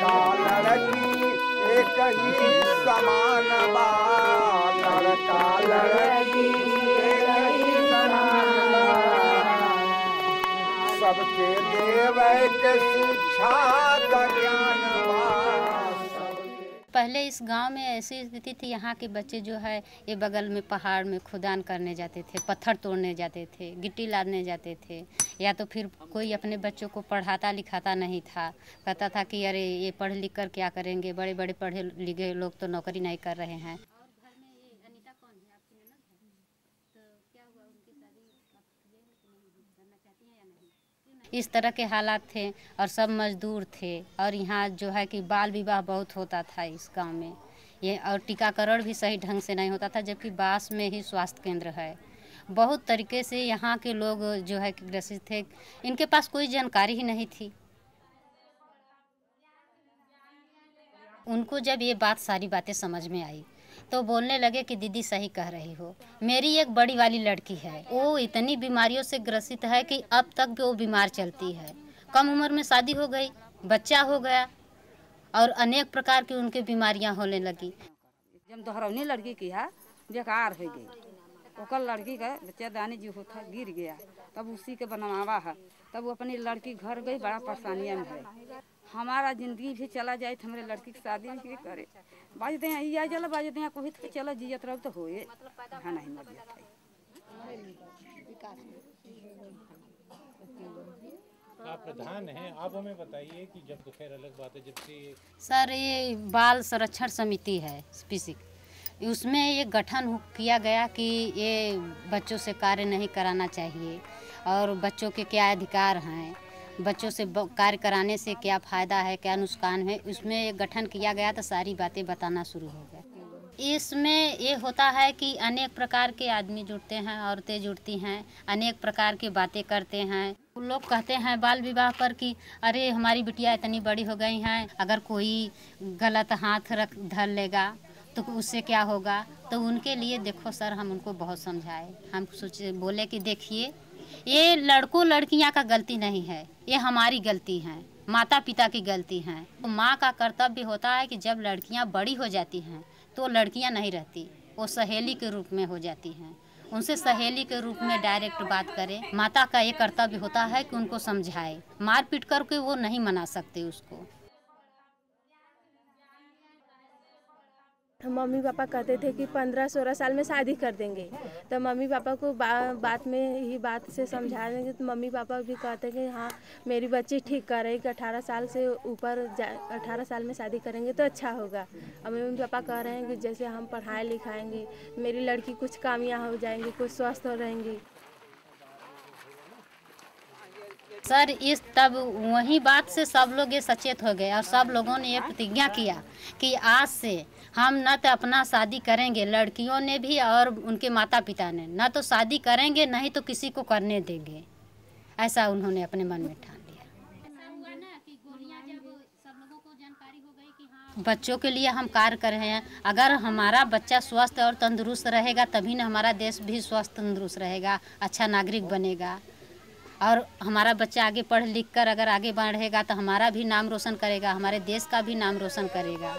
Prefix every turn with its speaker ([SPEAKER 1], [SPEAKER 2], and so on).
[SPEAKER 1] लड़का लड़की एक ही समान बा, लड़का लड़की एक ही समान बा, सबके देवे के शिक्षा का ज्ञान बा।
[SPEAKER 2] पहले इस गांव में ऐसी स्थिति थी, यहाँ के बच्चे जो है ये बगल में पहाड़ में खुदान करने जाते थे, पत्थर तोड़ने जाते थे, गिट्टी लादने जाते थे, या तो फिर कोई अपने बच्चों को पढ़ाता लिखाता नहीं था, कहता था कि अरे ये पढ़ लिख कर क्या करेंगे, बड़े बड़े पढ़े लिखे लोग तो नौकरी नहीं कर रहे हैं। इस तरह के हालात थे और सब मजदूर थे, और यहाँ जो है कि बाल विवाह बहुत होता था इस गांव में ये, और टीकाकरण भी सही ढंग से नहीं होता था, जबकि बास में ही स्वास्थ्य केंद्र है। बहुत तरीके से यहाँ के लोग जो है कि ग्रसित थे, इनके पास कोई जानकारी ही नहीं थी। उनको जब ये बात सारी बातें समझ में आई तो बोलने लगे कि दीदी सही कह रही हो, मेरी एक बड़ी वाली लड़की है, वो इतनी बीमारियों से ग्रसित है कि अब तक भी वो बीमार चलती है। कम उम्र में शादी हो गई, बच्चा हो गया और अनेक प्रकार की उनके बीमारियां होने लगी।
[SPEAKER 3] जब दोहरौनी लड़की की है बेकार हो गई, ओकर लड़की का बच्चेदानी जो होता गिर गया, तब उसी के बनवावा है, तब वो अपनी लड़की घर गई, बड़ा परेशानियाँ में है। हमारा जिंदगी भी चला जाए तो हमारे लड़की की शादी भी करे, बाजते हैं ये चलो, बाजते हैं कोई तो चलो जियत रहो तो होए हाँ नहीं मर जाता है।
[SPEAKER 4] आप प्रधान हैं, आप हमें बताइए कि जब तो खैर अलग बात है, जब से
[SPEAKER 2] सर ये बाल संरक्षण समिति है स्पेसिक, उसमें ये गठन किया गया कि ये बच्चों से कार्य नहीं कराना चाहिए और बच्चों के क्या अधिकार हैं, बच्चों से कार्य कराने से क्या फ़ायदा है, क्या नुकसान है, उसमें एक गठन किया गया तो सारी बातें बताना शुरू हो गया। इसमें ये होता है कि अनेक प्रकार के आदमी जुड़ते हैं, औरतें जुड़ती हैं, अनेक प्रकार की बातें करते हैं। लोग कहते हैं बाल विवाह पर कि अरे हमारी बिटिया इतनी बड़ी हो गई हैं, अगर कोई गलत हाथ रख धर लेगा तो उससे क्या होगा। तो उनके लिए देखो सर, हम उनको बहुत समझाए, हम सोचे बोले कि देखिए ये लड़कों लड़कियां का गलती नहीं है, ये हमारी गलती है, माता पिता की गलती है। तो माँ का कर्तव्य होता है कि जब लड़कियां बड़ी हो जाती हैं तो लड़कियां नहीं रहती, वो सहेली के रूप में हो जाती हैं, उनसे सहेली के रूप में डायरेक्ट बात करें। माता का ये कर्तव्य होता है कि उनको समझाए, मार पीट करके वो नहीं मना सकते उसको।
[SPEAKER 5] मम्मी पापा कहते थे कि 15-16 साल में शादी कर देंगे, तो मम्मी पापा को बात में ही बात से समझा देंगे, तो मम्मी पापा भी कहते हैं कि हाँ मेरी बच्ची ठीक कर रही कि 18 साल से ऊपर 18 साल में शादी करेंगे तो अच्छा होगा। और मम्मी पापा कह रहे हैं कि जैसे हम पढ़ाए लिखाएंगे मेरी लड़की कुछ कामयाब हो जाएंगी, कुछ स्वस्थ हो रहेंगी।
[SPEAKER 2] सर इस तब वही बात से सब लोग ये सचेत हो गए और सब लोगों ने ये प्रतिज्ञा किया कि आज से हम न तो अपना शादी करेंगे, लड़कियों ने भी और उनके माता पिता ने, न तो शादी करेंगे नहीं तो किसी को करने देंगे, ऐसा उन्होंने अपने मन में ठान लिया। बच्चों के लिए हम कार्य कर रहे हैं, अगर हमारा बच्चा स्वस्थ और तंदुरुस्त रहेगा तभी ना हमारा देश भी स्वस्थ तंदुरुस्त रहेगा, अच्छा नागरिक बनेगा। और हमारा बच्चा आगे पढ़ लिख कर अगर आगे बढ़ेगा तो हमारा भी नाम रोशन करेगा, हमारे देश का भी नाम रोशन करेगा।